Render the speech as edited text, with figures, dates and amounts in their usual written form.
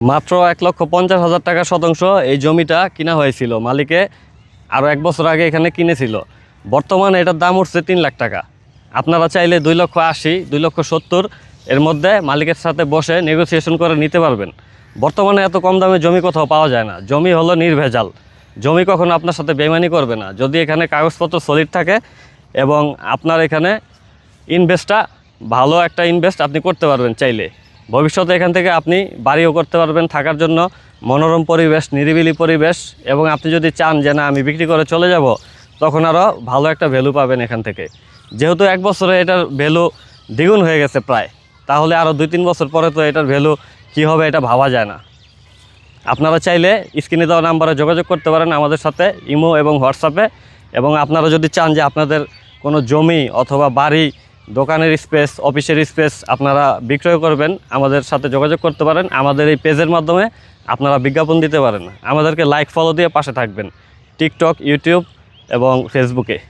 মাত্র 1,50,000 টাকা শতাংশ এই জমিটা কিনা হয়েছিল। মালিকে আরও 1 বছর আগে এখানে কিনেছিল। বর্তমানে এটার দাম উঠছে 3 লাখ টাকা। আপনারা চাইলে 2,80,000, 2,70,000 এর মধ্যে মালিকের সাথে বসে নেগোসিয়েশন করে নিতে পারবেন। বর্তমানে এত কম দামে জমি কোথাও পাওয়া যায় না। জমি হলো নির্ভেজাল, জমি কখনো আপনার সাথে বেইমানি করবে না যদি এখানে কাগজপত্র সলিড থাকে এবং আপনার এখানে ইনভেস্টটা ভালো একটা ইনভেস্ট আপনি করতে পারবেন। চাইলে ভবিষ্যতে এখান থেকে আপনি বাড়িও করতে পারবেন, থাকার জন্য মনোরম পরিবেশ, নিরিবিলি পরিবেশ। এবং আপনি যদি চান যে না আমি বিক্রি করে চলে যাব, তখন আরও ভালো একটা ভ্যালু পাবেন এখান থেকে। যেহেতু 1 বছরে এটার ভ্যালু দ্বিগুণ হয়ে গেছে প্রায়, তাহলে আরও 2-3 বছর পরে তো এটার ভ্যালু কী হবে এটা ভাবা যায় না। আপনারা চাইলে স্ক্রিনে দেওয়া নাম্বারে যোগাযোগ করতে পারেন আমাদের সাথে ইমো এবং হোয়াটসঅ্যাপে। এবং আপনারা যদি চান যে আপনাদের কোনো জমি অথবা বাড়ি, দোকানের স্পেস, অফিসের স্পেস আপনারা বিক্রয় করবেন, আমাদের সাথে যোগাযোগ করতে পারেন। আমাদের এই পেজের মাধ্যমে আপনারা বিজ্ঞাপন দিতে পারেন। আমাদেরকে লাইক ফলো দিয়ে পাশে থাকবেন টিকটক, ইউটিউব এবং ফেসবুকে।